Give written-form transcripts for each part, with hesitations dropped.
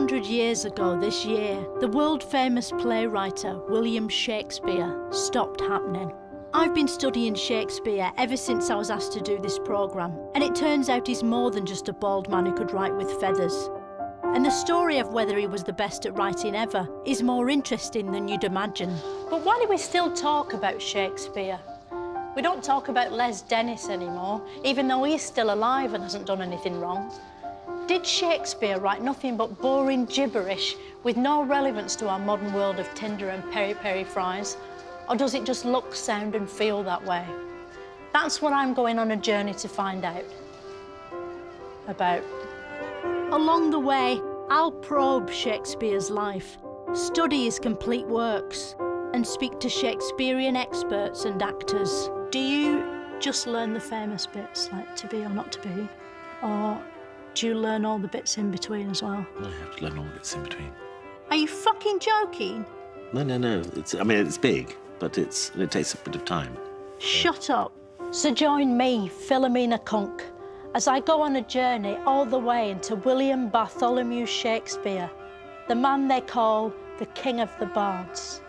200 years ago this year, the world-famous playwright William Shakespeare stopped happening. I've been studying Shakespeare ever since I was asked to do this programme, and it turns out he's more than just a bald man who could write with feathers. And the story of whether he was the best at writing ever is more interesting than you'd imagine. But why do we still talk about Shakespeare? We don't talk about Les Dennis anymore, even though he's still alive and hasn't done anything wrong. Did Shakespeare write nothing but boring gibberish with no relevance to our modern world of Tinder and peri-peri fries? Or does it just look, sound and feel that way? That's what I'm going on a journey to find out about. Along the way, I'll probe Shakespeare's life, study his complete works, and speak to Shakespearean experts and actors. Do you just learn the famous bits, like to be or not to be? Or do you learn all the bits in between as well? I have to learn all the bits in between. Are you fucking joking? No. It's big, but it takes a bit of time. Shut up. So join me, Philomena Cunk, as I go on a journey all the way into William Bartholomew Shakespeare, the man they call the King of the Bards.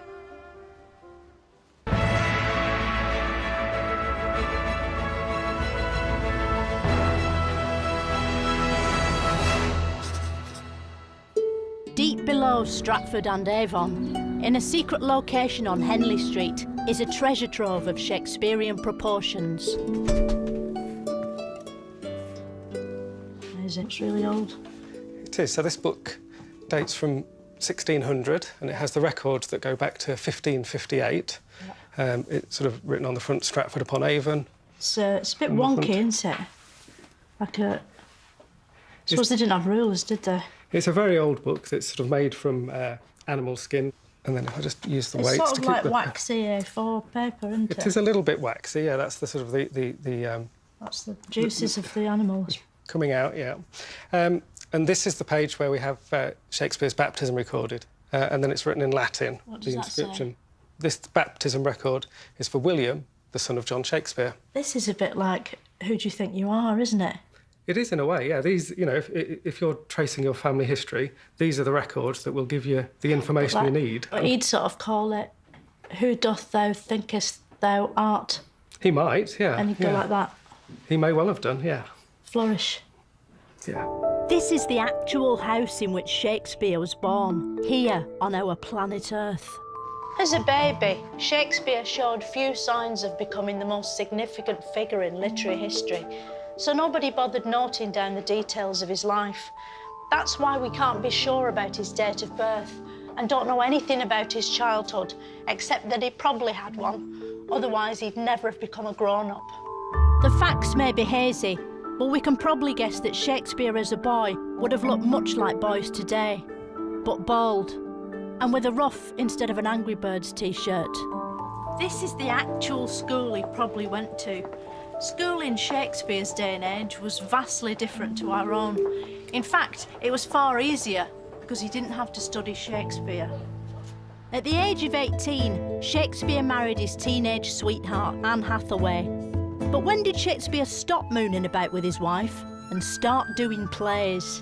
Deep below Stratford-on-Avon, in a secret location on Henley Street, is a treasure trove of Shakespearean proportions. It's really old. It is. So this book dates from 1600 and it has the records that go back to 1558. Yeah. It's sort of written on the front, Stratford-upon-Avon. It's a bit wonky, isn't it? Like I suppose they didn't have rulers, did they? It's a very old book that's sort of made from animal skin. And then if I just use the weights to keep It's sort of like waxy A4 paper, isn't it? It is a little bit waxy, yeah. That's the sort of That's the juices of the animals. Coming out, yeah. And this is the page where we have Shakespeare's baptism recorded. And then it's written in Latin, what does the inscription. That say? This baptism record is for William, the son of John Shakespeare. This is a bit like Who Do You Think You Are, isn't it? It is in a way, yeah. These, you know, if you're tracing your family history, these are the records that will give you the information you need. But he'd sort of call it, Who doth thou thinkest thou art? He might, yeah. And he'd go like that. He may well have done, yeah. Flourish. Yeah. This is the actual house in which Shakespeare was born, here on our planet Earth. As a baby, Shakespeare showed few signs of becoming the most significant figure in literary history, so nobody bothered noting down the details of his life. That's why we can't be sure about his date of birth and don't know anything about his childhood, except that he probably had one. Otherwise, he'd never have become a grown-up. The facts may be hazy, but we can probably guess that Shakespeare as a boy would have looked much like boys today, but bald, and with a ruff instead of an Angry Birds t-shirt. This is the actual school he probably went to. School in Shakespeare's day and age was vastly different to our own. In fact, it was far easier because he didn't have to study Shakespeare. At the age of 18, Shakespeare married his teenage sweetheart, Anne Hathaway. But when did Shakespeare stop mooning about with his wife and start doing plays?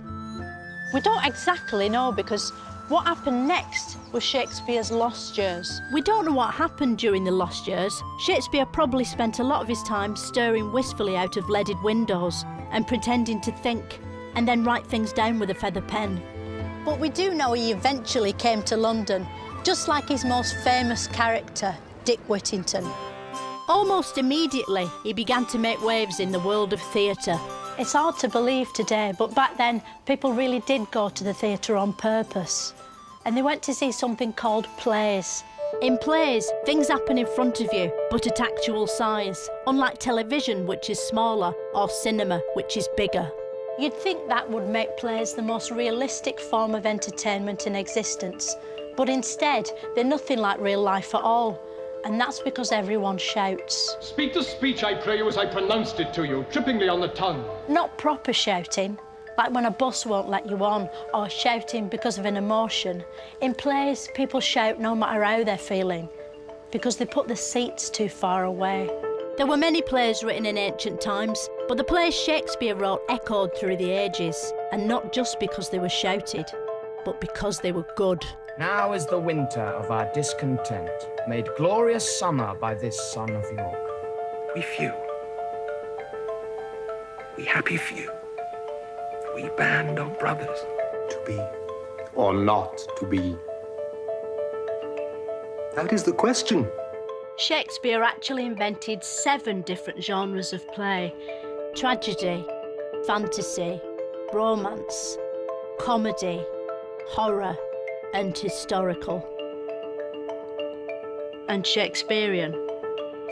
We don't exactly know because what happened next was Shakespeare's lost years. We don't know what happened during the lost years. Shakespeare probably spent a lot of his time staring wistfully out of leaded windows and pretending to think, and then write things down with a feather pen. But we do know he eventually came to London, just like his most famous character, Dick Whittington. Almost immediately, he began to make waves in the world of theatre. It's hard to believe today, but back then, people really did go to the theatre on purpose. And they went to see something called plays. In plays, things happen in front of you, but at actual size, unlike television, which is smaller, or cinema, which is bigger. You'd think that would make plays the most realistic form of entertainment in existence, but instead, they're nothing like real life at all. And that's because everyone shouts. Speak the speech, I pray you, as I pronounced it to you, trippingly on the tongue. Not proper shouting, like when a bus won't let you on, or shouting because of an emotion. In plays, people shout no matter how they're feeling, because they put the seats too far away. There were many plays written in ancient times, but the plays Shakespeare wrote echoed through the ages, and not just because they were shouted. but because they were good. Now is the winter of our discontent, made glorious summer by this son of York. We few, we happy few, we band of brothers, To be or not to be? That is the question. Shakespeare actually invented 7 different genres of play: tragedy, fantasy, romance, comedy, horror, and historical. And Shakespearean.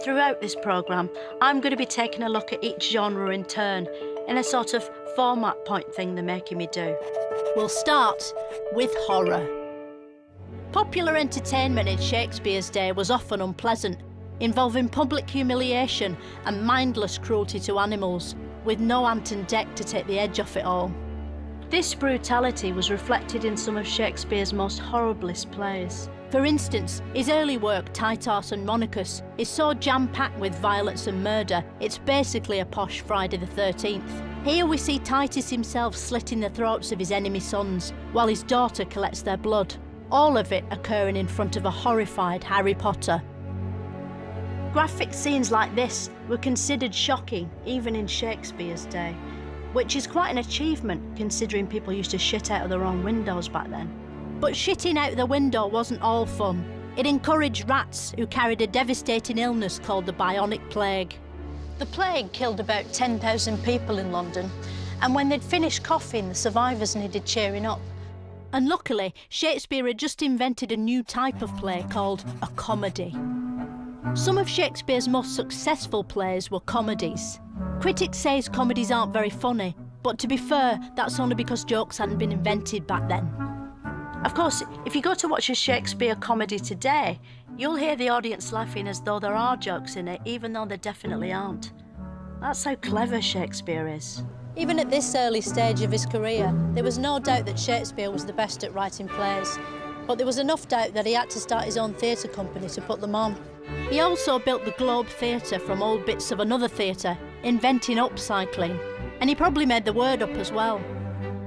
Throughout this programme, I'm going to be taking a look at each genre in turn, in a sort of format point thing they're making me do. We'll start with horror. Popular entertainment in Shakespeare's day was often unpleasant, involving public humiliation and mindless cruelty to animals, with no Ant and Dec to take the edge off it all. This brutality was reflected in some of Shakespeare's most horriblest plays. For instance, his early work, Titus and Monachus, is so jam-packed with violence and murder, it's basically a posh Friday the 13th. Here we see Titus himself slitting the throats of his enemy sons, while his daughter collects their blood. All of it occurring in front of a horrified Harry Potter. Graphic scenes like this were considered shocking even in Shakespeare's day, which is quite an achievement considering people used to shit out of their own windows back then. But shitting out the window wasn't all fun. It encouraged rats who carried a devastating illness called the Bionic Plague. The plague killed about 10,000 people in London, and when they'd finished coughing, the survivors needed cheering up. And luckily, Shakespeare had just invented a new type of play called a comedy. Some of Shakespeare's most successful plays were comedies. Critics say his comedies aren't very funny, but to be fair, that's only because jokes hadn't been invented back then. Of course, if you go to watch a Shakespeare comedy today, you'll hear the audience laughing as though there are jokes in it, even though there definitely aren't. That's how clever Shakespeare is. Even at this early stage of his career, there was no doubt that Shakespeare was the best at writing plays, but there was enough doubt that he had to start his own theatre company to put them on. He also built the Globe Theatre from old bits of another theatre, inventing upcycling, and he probably made the word up as well.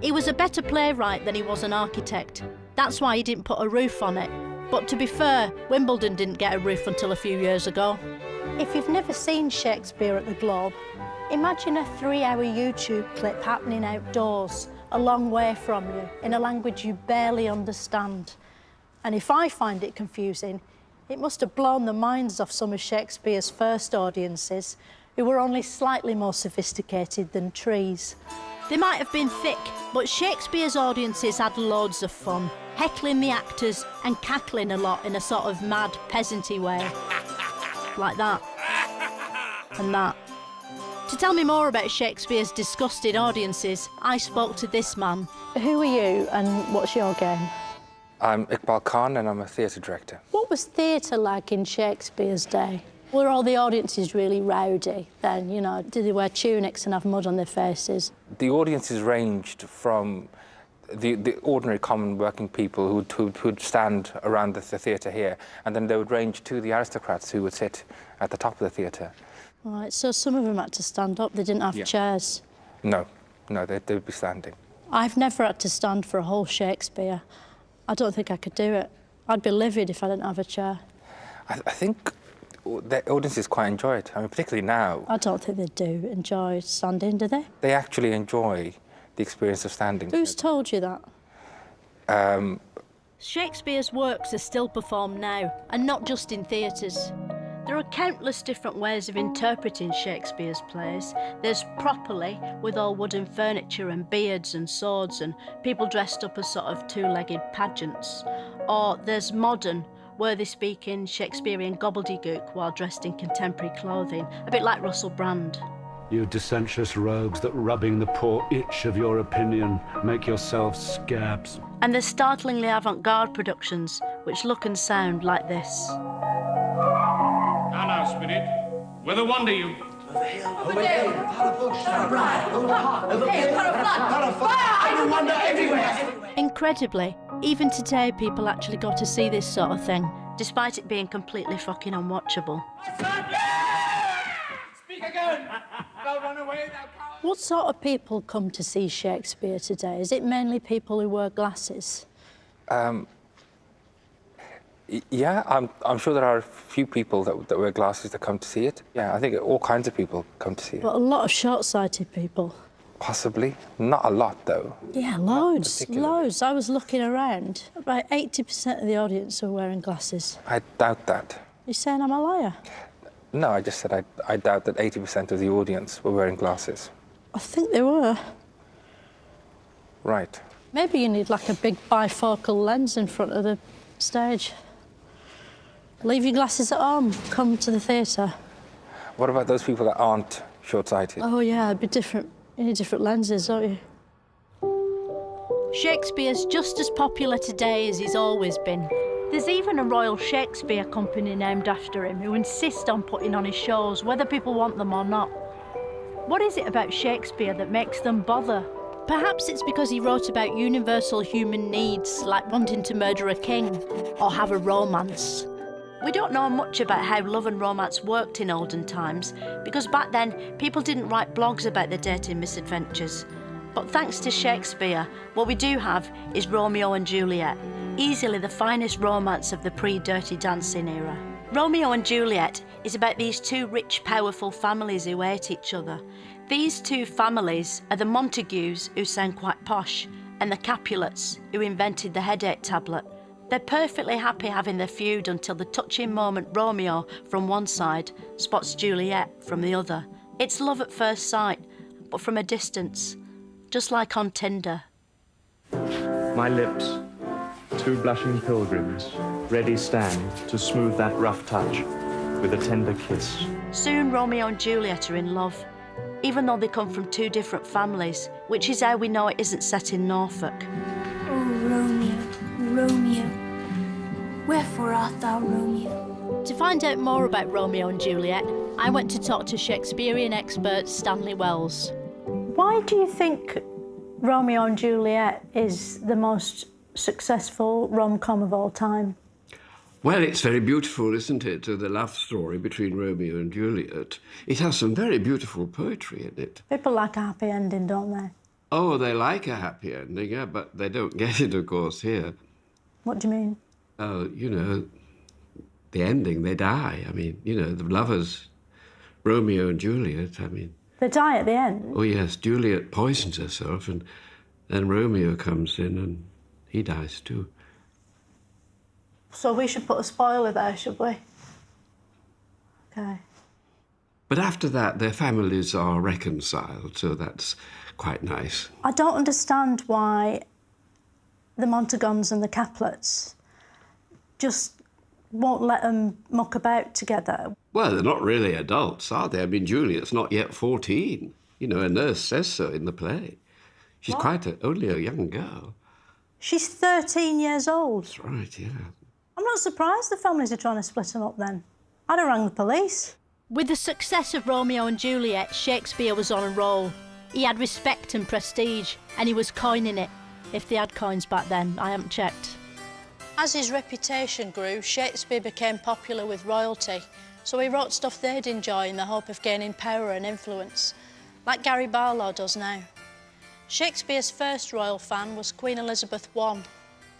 He was a better playwright than he was an architect. That's why he didn't put a roof on it. But to be fair, Wimbledon didn't get a roof until a few years ago. If you've never seen Shakespeare at the Globe, imagine a 3-hour YouTube clip happening outdoors, a long way from you, in a language you barely understand. And if I find it confusing, it must have blown the minds off some of Shakespeare's first audiences, who were only slightly more sophisticated than trees. They might have been thick, but Shakespeare's audiences had loads of fun, heckling the actors and cackling a lot in a sort of mad, peasanty way. Like that. And that. To tell me more about Shakespeare's disgusted audiences, I spoke to this man. Who are you and what's your game? I'm Iqbal Khan and I'm a theatre director. What was theatre like in Shakespeare's day? Were all the audiences really rowdy then, you know? Did they wear tunics and have mud on their faces? The audiences ranged from the ordinary common working people who'd stand around the theatre here, and then they would range to the aristocrats who would sit at the top of the theatre. Right, so some of them had to stand up, they didn't have chairs? No, they'd be standing. I've never had to stand for a whole Shakespeare. I don't think I could do it. I'd be livid if I didn't have a chair. I think the audiences quite enjoy it. I mean, particularly now. I don't think they do enjoy standing, do they? They actually enjoy the experience of standing. Who's told you that? Shakespeare's works are still performed now, and not just in theatres. There are countless different ways of interpreting Shakespeare's plays. There's properly, with all wooden furniture and beards and swords and people dressed up as sort of two-legged pageants. Or there's modern, where they speak in Shakespearean gobbledygook while dressed in contemporary clothing, a bit like Russell Brand. You dissentious rogues that rubbing the poor itch of your opinion make yourselves scabs. And there's startlingly avant-garde productions which look and sound like this. Now, Spirit, whither wander you? Over there, I will wander everywhere. Incredibly, even today people actually got to see this sort of thing, despite it being completely fucking unwatchable. Speak again. Don't run away now. What sort of people come to see Shakespeare today? Is it mainly people who wear glasses? Yeah, I'm sure there are a few people that wear glasses that come to see it. Yeah, I think all kinds of people come to see it. But a lot of short-sighted people. Possibly. Not a lot, though. Yeah, loads, loads. I was looking around. About 80% of the audience were wearing glasses. I doubt that. You saying I'm a liar? No, I just said I doubt that 80% of the audience were wearing glasses. I think they were. Right. Maybe you need like a big bifocal lens in front of the stage. Leave your glasses at home, come to the theatre. What about those people that aren't short-sighted? Oh yeah, it'd be different. You need different lenses, don't you? Shakespeare's just as popular today as he's always been. There's even a Royal Shakespeare Company named after him who insist on putting on his shows, whether people want them or not. What is it about Shakespeare that makes them bother? Perhaps it's because he wrote about universal human needs, like wanting to murder a king or have a romance. We don't know much about how love and romance worked in olden times, because back then people didn't write blogs about their dating misadventures. But thanks to Shakespeare, what we do have is Romeo and Juliet, easily the finest romance of the pre-Dirty Dancing era. Romeo and Juliet is about these two rich, powerful families who hate each other. These two families are the Montagues, who sound quite posh, and the Capulets, who invented the headache tablet. They're perfectly happy having their feud until the touching moment Romeo, from one side, spots Juliet from the other. It's love at first sight, but from a distance, just like on Tinder. My lips, two blushing pilgrims, ready stand to smooth that rough touch with a tender kiss. Soon Romeo and Juliet are in love, even though they come from two different families, which is how we know it isn't set in Norfolk. Oh, Romeo, Romeo, wherefore art thou Romeo? To find out more about Romeo and Juliet, I went to talk to Shakespearean expert Stanley Wells. Why do you think Romeo and Juliet is the most successful rom-com of all time? Well, it's very beautiful, isn't it? The love story between Romeo and Juliet. It has some very beautiful poetry in it. People like a happy ending, don't they? Oh, they like a happy ending, yeah, but they don't get it, of course, here. What do you mean? Oh, you know, the ending, they die. I mean, you know, the lovers, Romeo and Juliet, I mean... They die at the end? Oh, yes, Juliet poisons herself, and then Romeo comes in and he dies too. So we should put a spoiler there, should we? OK. But after that, their families are reconciled, so that's quite nice. I don't understand why the Montagons and the Capulets just won't let them muck about together. Well, they're not really adults, are they? I mean, Juliet's not yet 14. You know, a nurse says so in the play. She's only a young girl. She's 13 years old. That's right, yeah. I'm not surprised the families are trying to split them up then. I'd have rang the police. With the success of Romeo and Juliet, Shakespeare was on a roll. He had respect and prestige, and he was coining it. If they had coins back then, I haven't checked. As his reputation grew, Shakespeare became popular with royalty, so he wrote stuff they'd enjoy in the hope of gaining power and influence, like Gary Barlow does now. Shakespeare's first royal fan was Queen Elizabeth I,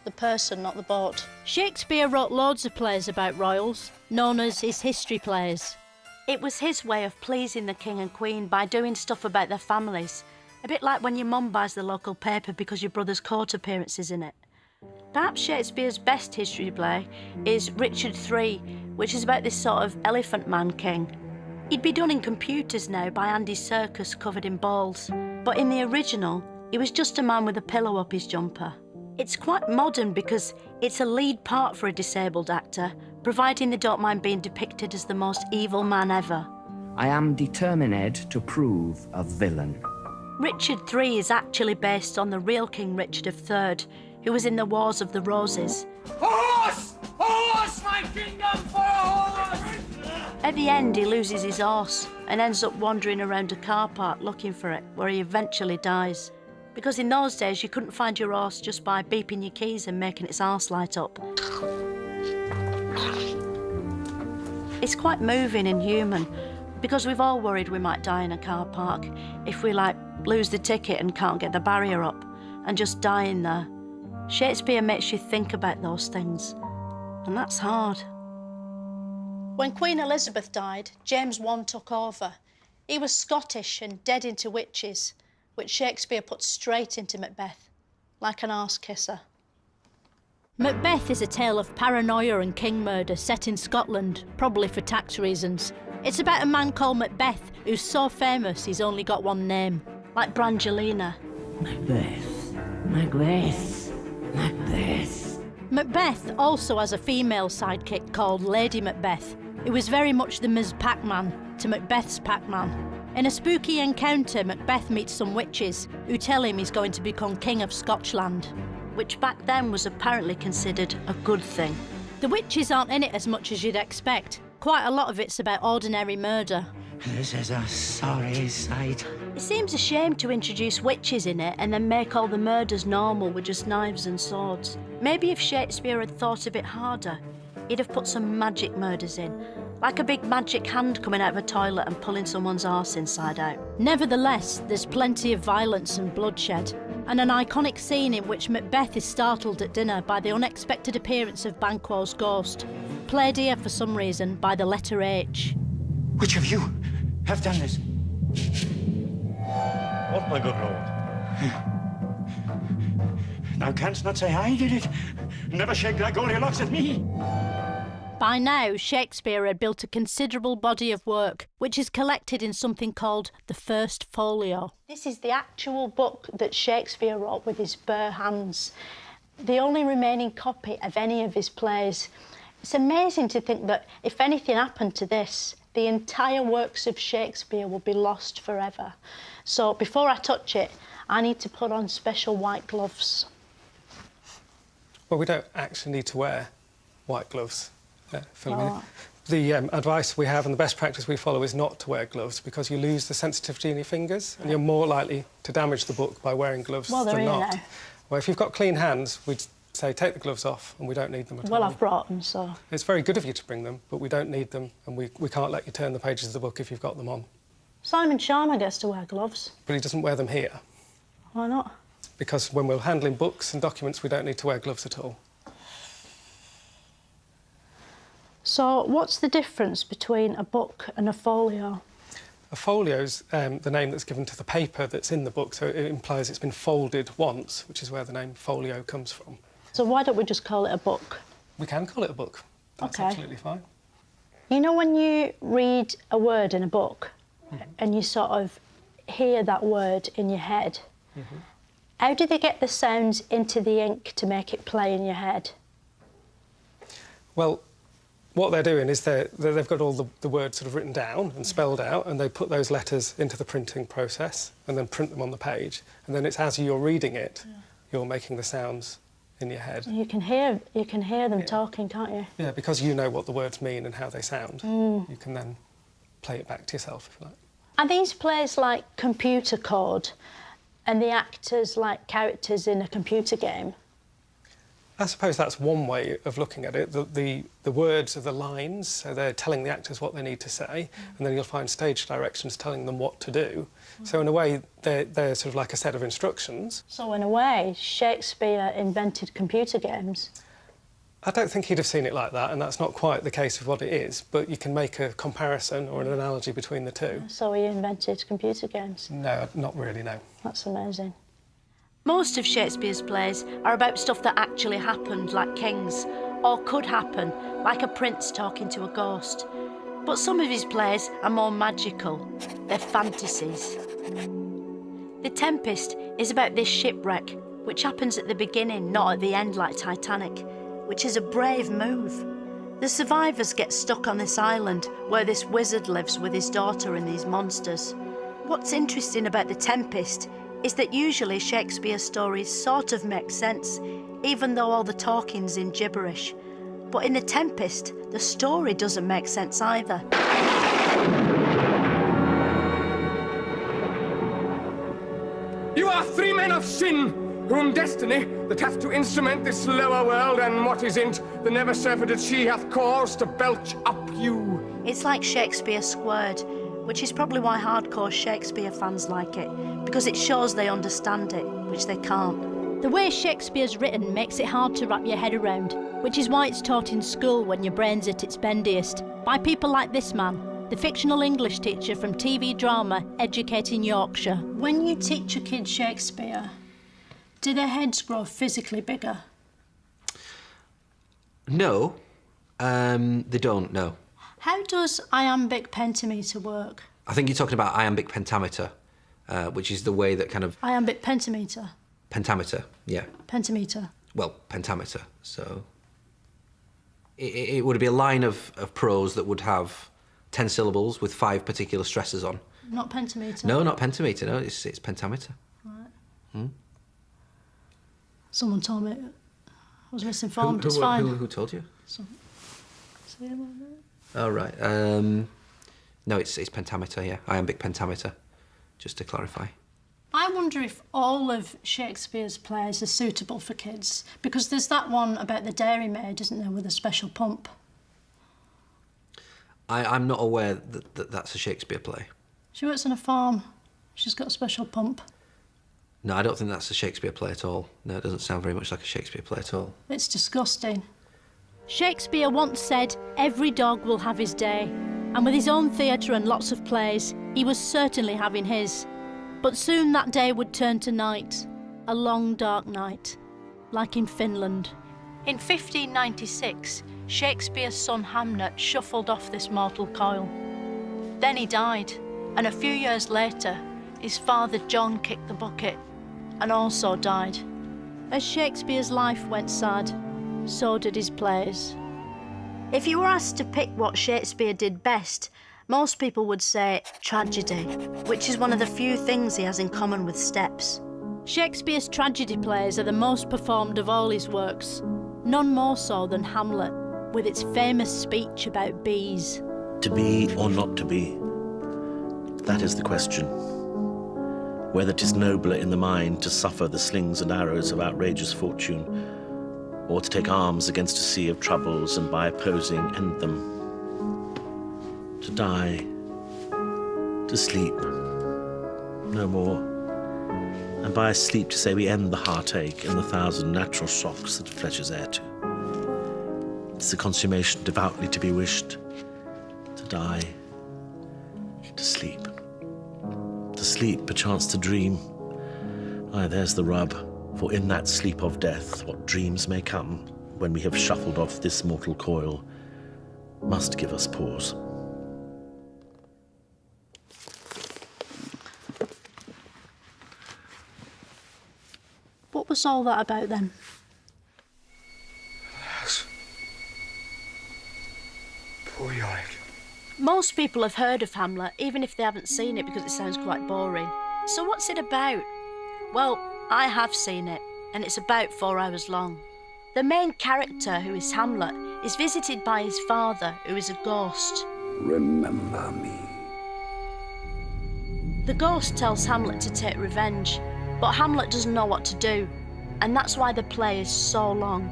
the person, not the boat. Shakespeare wrote loads of plays about royals, known as his history plays. It was his way of pleasing the king and queen by doing stuff about their families, a bit like when your mum buys the local paper because your brother's court appearance is in it. Perhaps Shakespeare's best history play is Richard III, which is about this sort of elephant man king. He'd be done in computers now by Andy Serkis covered in balls, but in the original, he was just a man with a pillow up his jumper. It's quite modern because it's a lead part for a disabled actor, providing they don't mind being depicted as the most evil man ever. I am determined to prove a villain. Richard III is actually based on the real King Richard III, who was in the Wars of the Roses. A horse! A horse, my kingdom, for a horse! At the end, he loses his horse and ends up wandering around a car park looking for it, where he eventually dies. Because in those days, you couldn't find your horse just by beeping your keys and making its arse light up. It's quite moving and human, because we've all worried we might die in a car park if we, lose the ticket and can't get the barrier up, and just die in there. Shakespeare makes you think about those things, and that's hard. When Queen Elizabeth died, James I took over. He was Scottish and dead into witches, which Shakespeare put straight into Macbeth, like an arse kisser. Macbeth is a tale of paranoia and king murder set in Scotland, probably for tax reasons. It's about a man called Macbeth who's so famous he's only got one name, like Brangelina. Macbeth, Macbeth, Macbeth. Macbeth also has a female sidekick called Lady Macbeth, who is very much the Ms. Pac-Man to Macbeth's Pac-Man. In a spooky encounter, Macbeth meets some witches who tell him he's going to become King of Scotland, which back then was apparently considered a good thing. The witches aren't in it as much as you'd expect. Quite a lot of it's about ordinary murder. This is a sorry sight. It seems a shame to introduce witches in it and then make all the murders normal with just knives and swords. Maybe if Shakespeare had thought a bit harder, he'd have put some magic murders in, like a big magic hand coming out of a toilet and pulling someone's arse inside out. Nevertheless, there's plenty of violence and bloodshed, and an iconic scene in which Macbeth is startled at dinner by the unexpected appearance of Banquo's ghost, played here for some reason by the letter H. Which of you have done this? What, my good lord? Thou canst not say I did it. Never shake thy Goldilocks at me. By now, Shakespeare had built a considerable body of work, which is collected in something called the First Folio. This is the actual book that Shakespeare wrote with his bare hands, the only remaining copy of any of his plays. It's amazing to think that if anything happened to this, the entire works of Shakespeare will be lost forever. So before I touch it, I need to put on special white gloves. Well, we don't actually need to wear white gloves, Philomena. Oh. The advice we have and the best practice we follow is not to wear gloves because you lose the sensitivity in your fingers and you're more likely to damage the book by wearing gloves than not. Now. Well, if you've got clean hands, we'd say take the gloves off and we don't need them at all. Well, I've brought them, so... It's very good of you to bring them, but we don't need them and we can't let you turn the pages of the book if you've got them on. Simon Sharma gets to wear gloves. But he doesn't wear them here. Why not? Because when we're handling books and documents, we don't need to wear gloves at all. So what's the difference between a book and a folio? A folio's the name that's given to the paper that's in the book, so it implies it's been folded once, which is where the name folio comes from. So why don't we just call it a book? We can call it a book. That's Okay. absolutely fine. You know when you read a word in a book and you sort of hear that word in your head, how do they get the sounds into the ink to make it play in your head? Well, what they're doing is they've got all the words sort of written down and spelled out, and they put those letters into the printing process and then print them on the page. And then it's as you're reading it, you're making the sounds in your head. You can hear them talking, can't you? Yeah, because you know what the words mean and how they sound. You can then play it back to yourself, if you like. Are these plays like computer code and the actors like characters in a computer game? I suppose that's one way of looking at it. The words are the lines, so they're telling the actors what they need to say, and then you'll find stage directions telling them what to do. So in a way, they're sort of like a set of instructions. So in a way, Shakespeare invented computer games. I don't think he'd have seen it like that, and that's not quite the case of what it is, but you can make a comparison or an analogy between the two. So he invented computer games? No, not really, no. That's amazing. Most of Shakespeare's plays are about stuff that actually happened, like kings, or could happen, like a prince talking to a ghost. But some of his plays are more magical. They're fantasies. The Tempest is about this shipwreck, which happens at the beginning, not at the end like Titanic, which is a brave move. The survivors get stuck on this island where this wizard lives with his daughter and these monsters. What's interesting about The Tempest is that usually Shakespeare's stories sort of make sense, even though all the talking's in gibberish. But in The Tempest, the story doesn't make sense either. You are three men of sin, whom destiny, that hath to instrument this lower world and what is in't, the never surfeited she hath caused to belch up you. It's like Shakespeare squared, which is probably why hardcore Shakespeare fans like it, because it shows they understand it, which they can't. The way Shakespeare's written makes it hard to wrap your head around, which is why it's taught in school when your brain's at its bendiest, by people like this man, the fictional English teacher from TV drama Educating Yorkshire. When you teach a kid Shakespeare, do their heads grow physically bigger? No, they don't, no. How does iambic pentameter work? I think you're talking about iambic pentameter, which is the way that kind of... Iambic pentameter? Pentameter, yeah. Pentameter. Well, pentameter, so... It would be a line of prose that would have 10 syllables with 5 particular stresses on. Not pentameter? No, not pentameter, no, it's pentameter. Right. Hmm? Someone told me I was misinformed. It's fine. Who told you? See about that? Oh, right. No, it's pentameter, yeah. Iambic pentameter, just to clarify. I wonder if all of Shakespeare's plays are suitable for kids, because there's that one about the dairymaid, isn't there, with a special pump? I'm not aware that that's a Shakespeare play. She works on a farm. She's got a special pump. No, I don't think that's a Shakespeare play at all. No, it doesn't sound very much like a Shakespeare play at all. It's disgusting. Shakespeare once said, "Every dog will have his day." And with his own theatre and lots of plays, he was certainly having his. But soon that day would turn to night, a long dark night, like in Finland. In 1596, Shakespeare's son Hamlet shuffled off this mortal coil. Then he died, and a few years later, his father John kicked the bucket and also died. As Shakespeare's life went sad, so did his plays. If you were asked to pick what Shakespeare did best, most people would say tragedy, which is one of the few things he has in common with Steps. Shakespeare's tragedy plays are the most performed of all his works, none more so than Hamlet, with its famous speech about bees. To be or not to be, that is the question. Whether 'tis nobler in the mind to suffer the slings and arrows of outrageous fortune, or to take arms against a sea of troubles and by opposing end them. To die, to sleep, no more, and by sleep to say we end the heartache and the 1,000 natural shocks that flesh is heir to. It's the consummation devoutly to be wished, to die, to sleep. To sleep, perchance to dream. Aye, there's the rub, for in that sleep of death, what dreams may come, when we have shuffled off this mortal coil, must give us pause. What was all that about then? Poor Yorick. Most people have heard of Hamlet, even if they haven't seen it, because it sounds quite boring. So what's it about? Well, I have seen it, and it's about 4 hours long. The main character, who is Hamlet, is visited by his father, who is a ghost. Remember me. The ghost tells Hamlet to take revenge, but Hamlet doesn't know what to do, and that's why the play is so long.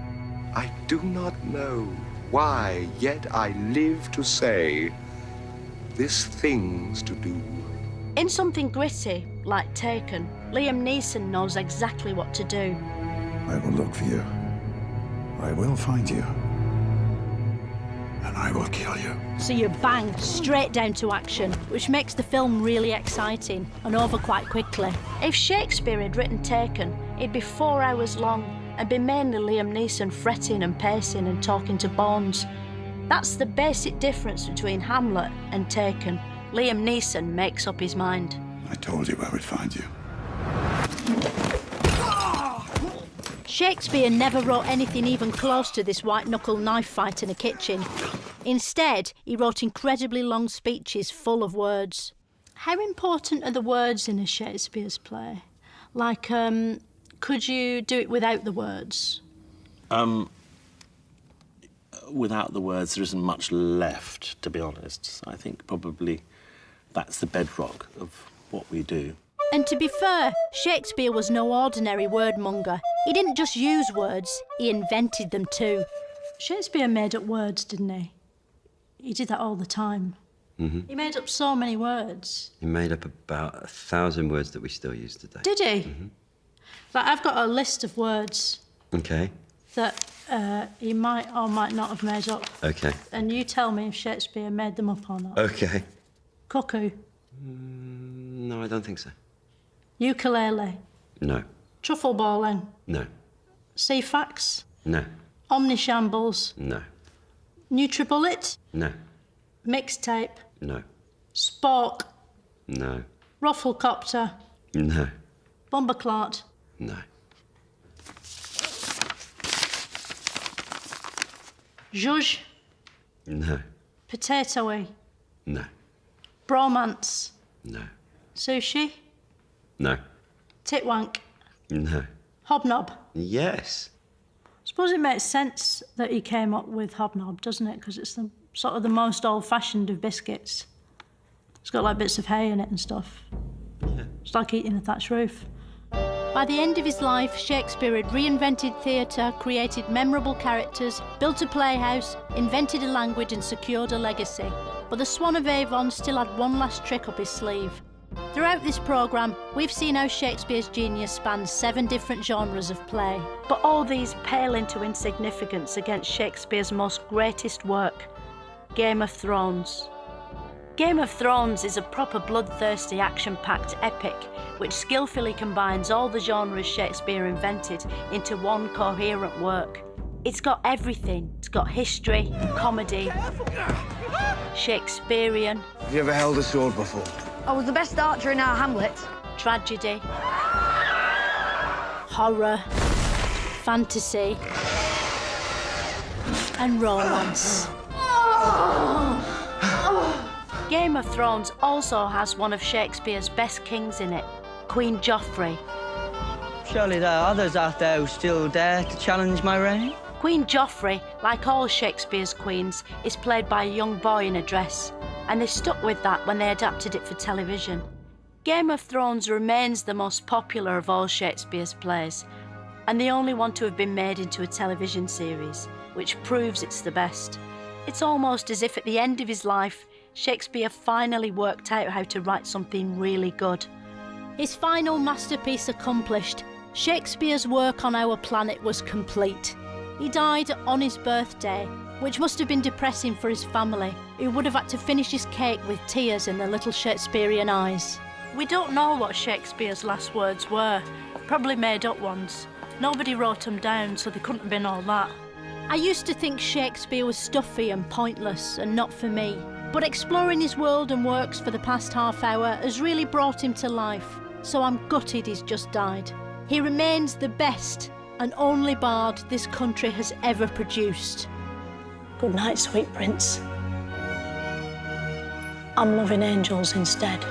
I do not know why, yet I live to say this thing's to do. In something gritty, like Taken, Liam Neeson knows exactly what to do. I will look for you. I will find you. And I will kill you. So you bang straight down to action, which makes the film really exciting and over quite quickly. If Shakespeare had written Taken, it'd be 4 hours long and be mainly Liam Neeson fretting and pacing and talking to bones. That's the basic difference between Hamlet and Taken. Liam Neeson makes up his mind. I told you I would find you. Shakespeare never wrote anything even close to this white-knuckle knife fight in a kitchen. Instead, he wrote incredibly long speeches full of words. How important are the words in a Shakespeare's play? Like, could you do it without the words? Without the words, there isn't much left, to be honest. I think probably that's the bedrock of what we do. And to be fair, Shakespeare was no ordinary wordmonger. He didn't just use words, he invented them too. Shakespeare made up words, didn't he? He did that all the time. Mm-hmm. He made up so many words. He made up about 1,000 words that we still use today. Did he? Mm-hmm. But I've got a list of words Okay. that he might or might not have made up. Okay. And you tell me if Shakespeare made them up or not. Okay. Cuckoo. No, I don't think so. Ukulele. No. Truffle balling. No. Ceefax. No. Omnishambles. No. Nutribullet. No. Mixtape. No. Spork. No. Rufflecopter. No. Bomberclart. No. Zhuzh. No. Potatoey. No. Bromance. No. Sushi. No. Titwank. No. Hobnob. Yes. Suppose it makes sense that he came up with hobnob, doesn't it? Because it's the sort of the most old-fashioned of biscuits. It's got like bits of hay in it and stuff. Yeah. It's like eating a thatched roof. By the end of his life, Shakespeare had reinvented theatre, created memorable characters, built a playhouse, invented a language and secured a legacy. But the Swan of Avon still had one last trick up his sleeve. Throughout this programme, we've seen how Shakespeare's genius spans 7 different genres of play. But all these pale into insignificance against Shakespeare's most greatest work, Game of Thrones. Game of Thrones is a proper bloodthirsty, action-packed epic which skillfully combines all the genres Shakespeare invented into one coherent work. It's got everything. It's got history, comedy, Shakespearean. Have you ever held a sword before? I was the best archer in our hamlet. Tragedy, horror, fantasy, and romance. Game of Thrones also has one of Shakespeare's best kings in it, Queen Joffrey. Surely there are others out there who still dare to challenge my reign? Queen Joffrey, like all Shakespeare's queens, is played by a young boy in a dress, and they stuck with that when they adapted it for television. Game of Thrones remains the most popular of all Shakespeare's plays, and the only one to have been made into a television series, which proves it's the best. It's almost as if at the end of his life, Shakespeare finally worked out how to write something really good. His final masterpiece accomplished, Shakespeare's work on our planet was complete. He died on his birthday, which must have been depressing for his family, who would have had to finish his cake with tears in their little Shakespearean eyes. We don't know what Shakespeare's last words were, probably made up ones. Nobody wrote them down, so they couldn't have been all that. I used to think Shakespeare was stuffy and pointless and not for me, but exploring his world and works for the past half hour has really brought him to life, so I'm gutted he's just died. He remains the best and only bard this country has ever produced. Good night, sweet prince. I'm loving angels instead.